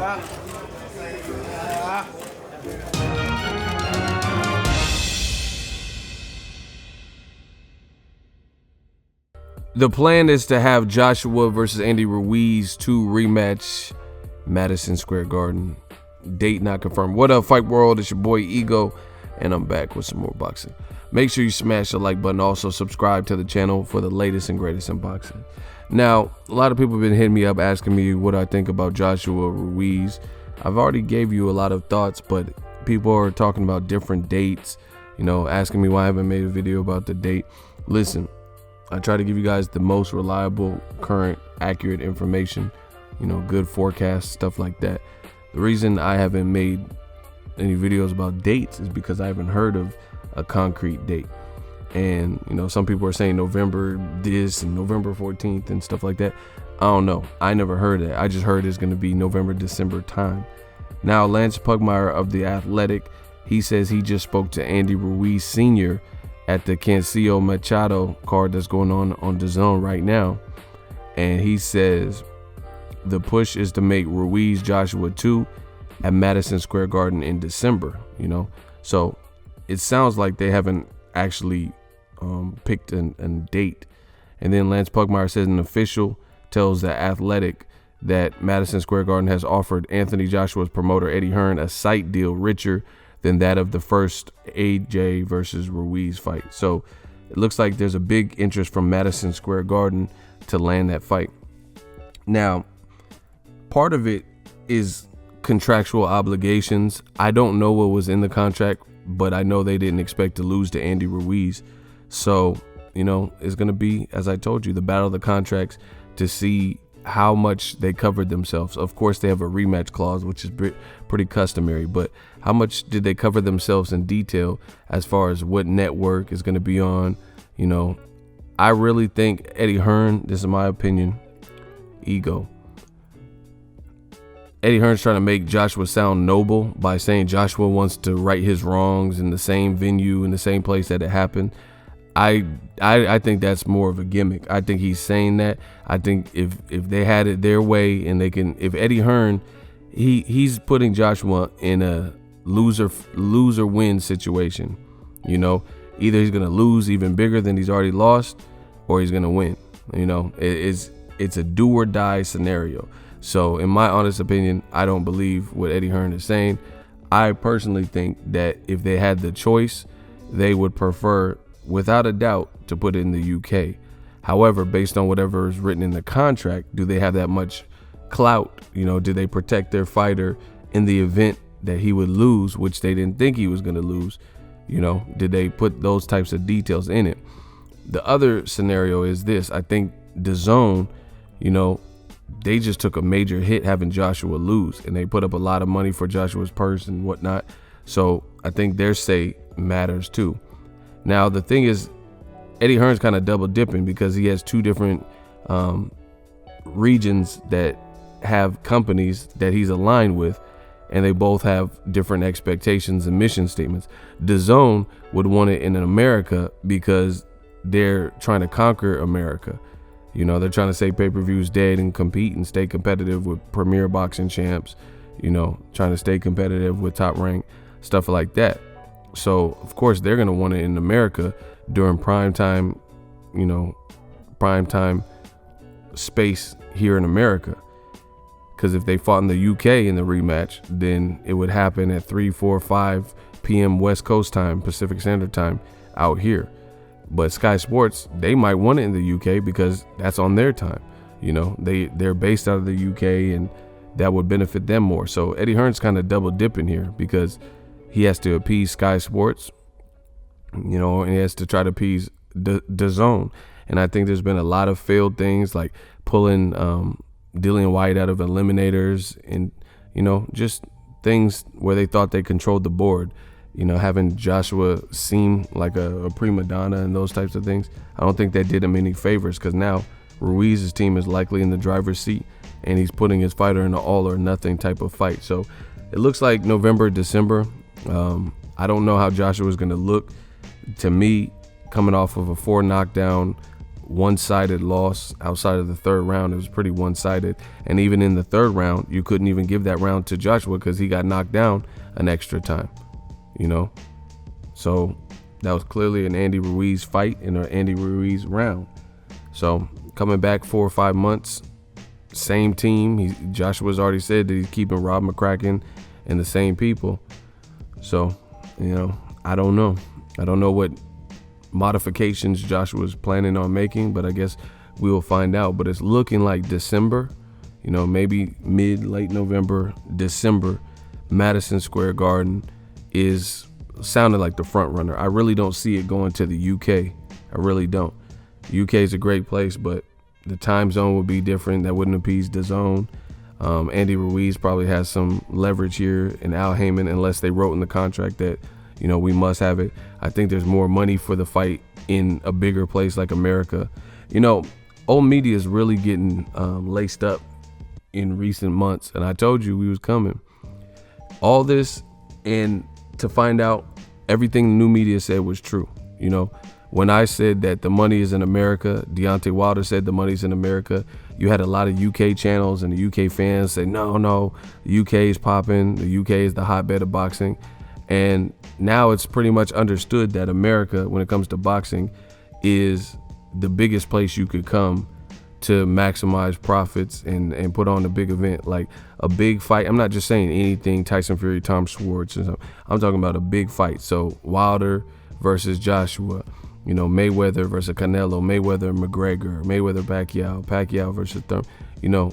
The plan is to have Joshua versus Andy Ruiz 2 rematch, Madison Square Garden. Date not confirmed. What up, Fight World? It's your boy Ego, and I'm back with some more boxing. Make sure you smash the like button. Also, subscribe to the channel for the latest and greatest in boxing. Now, a lot of people have been hitting me up asking me what I think about Joshua Ruiz. I've already gave you a lot of thoughts, but people are talking about different dates, asking me why I haven't made a video about the date. Listen, I try to give you guys the most reliable, current, accurate information, good forecasts, stuff like that. The reason I haven't made any videos about dates is because I haven't heard of a concrete date. And, some people are saying November this and November 14th and stuff like that. I don't know. I never heard that. I just heard it's going to be November, December time. Now, Lance Pugmire of The Athletic, he says he just spoke to Andy Ruiz Sr. at the Cancio Machado card that's going on DAZN right now. And he says the push is to make Ruiz Joshua 2 at Madison Square Garden in December, So it sounds like they haven't actually picked a date. And then Lance Pugmire says an official tells The Athletic that Madison Square Garden has offered Anthony Joshua's promoter Eddie Hearn a site deal richer than that of the first AJ versus Ruiz fight. So it looks like there's a big interest from Madison Square Garden to land that fight. Now, part of it is contractual obligations. I don't know what was in the contract, but I know they didn't expect to lose to Andy Ruiz. So, it's going to be, as I told you, the battle of the contracts to see how much they covered themselves. Of course, they have a rematch clause, which is pretty customary, but how much did they cover themselves in detail as far as what network is going to be on? I really think Eddie Hearn, this is my opinion, Ego. Eddie Hearn's trying to make Joshua sound noble by saying Joshua wants to right his wrongs in the same venue, in the same place that it happened. I think that's more of a gimmick. I think he's saying that. I think if they had it their way and they can, if Eddie Hearn, he's putting Joshua in a loser win situation. Either he's gonna lose even bigger than he's already lost, or he's gonna win. It's a do or die scenario. So in my honest opinion, I don't believe what Eddie Hearn is saying. I personally think that if they had the choice, they would prefer, without a doubt, to put it in the UK. However, based on whatever is written in the contract, do they have that much clout? Do they protect their fighter in the event that he would lose, which they didn't think he was going to lose? Did they put those types of details in it? The other scenario is this. I think DAZN, they just took a major hit having Joshua lose, and they put up a lot of money for Joshua's purse and whatnot. So I think their say matters too. Now, the thing is, Eddie Hearn's kind of double dipping because he has two different regions that have companies that he's aligned with, and they both have different expectations and mission statements. DAZN would want it in America because they're trying to conquer America. They're trying to say pay-per-view's dead and compete and stay competitive with premier boxing champs, trying to stay competitive with Top Rank, stuff like that. So, of course, they're going to want it in America during prime time space here in America. Because if they fought in the UK in the rematch, then it would happen at 3, 4, 5 p.m. West Coast time, Pacific Standard Time out here. But Sky Sports, they might want it in the UK because that's on their time. They're based out of the UK, and that would benefit them more. So Eddie Hearn's kind of double dipping here because he has to appease Sky Sports, and he has to try to appease DAZN. And I think there's been a lot of failed things like pulling Dillian White out of eliminators and, just things where they thought they controlled the board. Having Joshua seem like a prima donna and those types of things. I don't think that did him any favors because now Ruiz's team is likely in the driver's seat and he's putting his fighter in an all or nothing type of fight. So it looks like November, December. I don't know how Joshua is going to look. To me, coming off of a 4 knockdown one-sided loss. Outside of the third round, it was pretty one-sided. And even in the third round, you couldn't even give that round to Joshua because he got knocked down an extra time, you know? So that was clearly an Andy Ruiz fight and an Andy Ruiz round. So coming back 4 or 5 months, same team. Joshua's already said that he's keeping Rob McCracken and the same people. So, you know, I don't know. I don't know what modifications Joshua's planning on making, but I guess we will find out. But it's looking like December, you know, maybe late November, December, Madison Square Garden is sounding like the front runner. I really don't see it going to the UK. I really don't. UK is a great place, but the time zone would be different. That wouldn't appease the zone. Andy Ruiz probably has some leverage here in Al Heyman, unless they wrote in the contract that, you know, we must have it. I think there's more money for the fight in a bigger place like America. You know, old media is really getting laced up in recent months, and I told you we was coming. All this, and to find out everything the new media said was true. You know, when I said that the money is in America, Deontay Wilder said the money's in America. You had a lot of UK channels and the UK fans say, no, the UK is popping. The UK is the hotbed of boxing. And now it's pretty much understood that America, when it comes to boxing, is the biggest place you could come to maximize profits and put on a big event, like a big fight. I'm not just saying anything Tyson Fury, Tom Schwartz, or something. I'm talking about a big fight. So Wilder versus Joshua, you know, Mayweather versus Canelo, Mayweather McGregor, Mayweather Pacquiao versus Thurman. You know,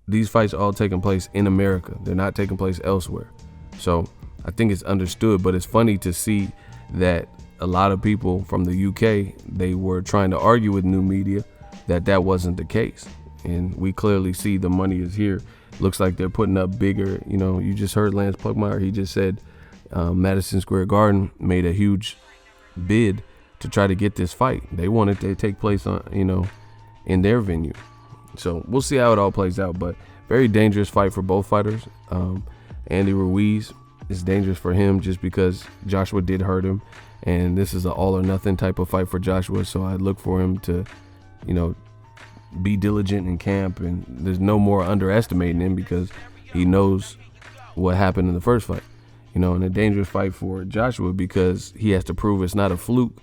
these fights are all taking place in America. They're not taking place elsewhere. So I think it's understood, but it's funny to see that a lot of people from the UK, they were trying to argue with new media that wasn't the case. And we clearly see the money is here. Looks like they're putting up bigger, you know, you just heard Lance Pugmire. He just said Madison Square Garden made a huge bid to try to get this fight. They wanted to take place on, you know, in their venue. So we'll see how it all plays out, but very dangerous fight for both fighters. Andy Ruiz is dangerous for him just because Joshua did hurt him, and this is an all or nothing type of fight for Joshua. So I look for him to, you know, be diligent in camp, and there's no more underestimating him because he knows what happened in the first fight, you know, and a dangerous fight for Joshua because he has to prove it's not a fluke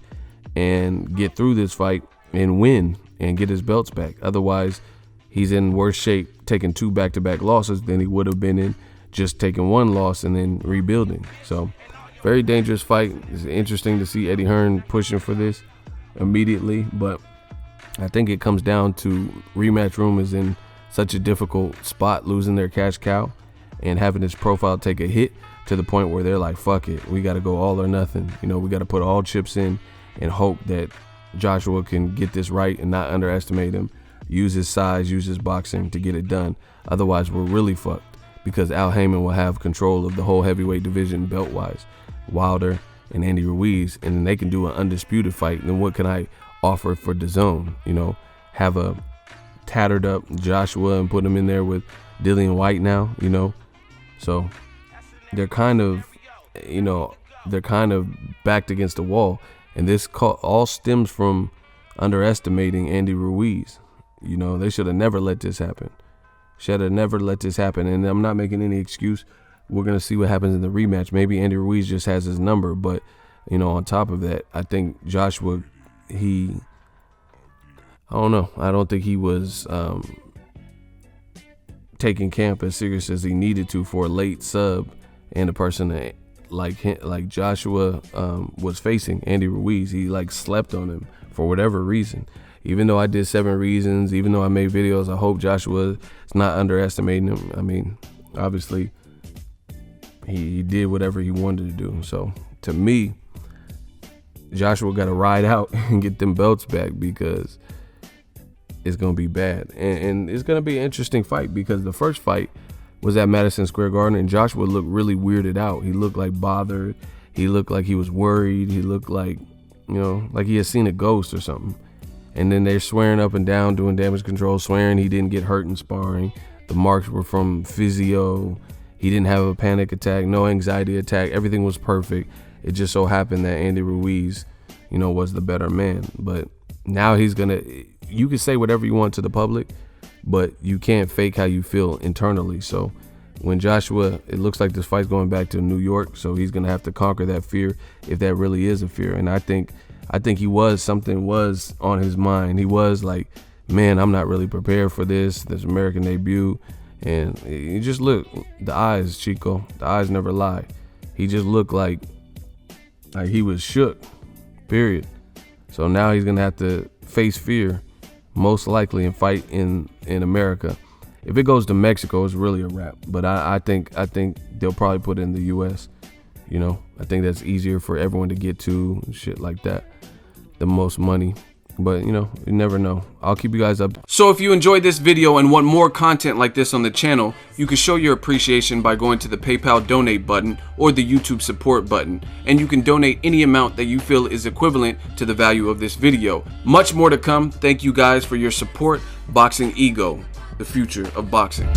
and get through this fight and win and get his belts back. Otherwise, he's in worse shape taking 2 back-to-back losses than he would have been in just taking 1 loss and then rebuilding. So very dangerous fight. It's interesting to see Eddie Hearn pushing for this immediately, but I think it comes down to Rematch Room is in such a difficult spot, losing their cash cow and having his profile take a hit to the point where they're like, fuck it, we got to go all or nothing. You know, we got to put all chips in and hope that Joshua can get this right and not underestimate him, use his size, use his boxing to get it done. Otherwise, we're really fucked because Al Heyman will have control of the whole heavyweight division belt-wise, Wilder and Andy Ruiz, and then they can do an undisputed fight. And then what can I offer for DAZN? You know, have a tattered up Joshua and put him in there with Dillian White now, you know. So they're kind of, you know, they're kind of backed against the wall. And this all stems from underestimating Andy Ruiz. You know, they should have never let this happen. Should have never let this happen. And I'm not making any excuse. We're going to see what happens in the rematch. Maybe Andy Ruiz just has his number. But, you know, on top of that, I think Joshua, I don't know. I don't think he was taking camp as serious as he needed to for a late sub and a person that like Joshua was facing Andy Ruiz. He like slept on him for whatever reason. Even though I did 7 reasons, even though I made videos, I hope Joshua is not underestimating him. I mean, obviously he did whatever he wanted to do. So to me, Joshua got to ride out and get them belts back because it's going to be bad. And it's going to be an interesting fight because the first fight was at Madison Square Garden and Joshua looked really weirded out. He looked like bothered. He looked like he was worried. He looked like, you know, like he had seen a ghost or something. And then they're swearing up and down, doing damage control, swearing he didn't get hurt in sparring. The marks were from physio. He didn't have a panic attack, no anxiety attack. Everything was perfect. It just so happened that Andy Ruiz, you know, was the better man. But now he's gonna, you can say whatever you want to the public, but you can't fake how you feel internally. So when Joshua, it looks like this fight's going back to New York, so he's gonna have to conquer that fear, if that really is a fear. And I think something was on his mind. He was like, man, I'm not really prepared for this American debut. And you just look, the eyes, Chico, the eyes never lie. He just looked like he was shook, period. So now he's gonna have to face fear, most likely, and fight in America. If it goes to Mexico, it's really a wrap. But I think they'll probably put it in the U.S. You know, I think that's easier for everyone to get to, shit like that. The most money. But, you know, you never know. I'll keep you guys up. So if you enjoyed this video and want more content like this on the channel, you can show your appreciation by going to the PayPal donate button or the YouTube support button. And you can donate any amount that you feel is equivalent to the value of this video. Much more to come. Thank you guys for your support. Boxing Ego, the future of boxing.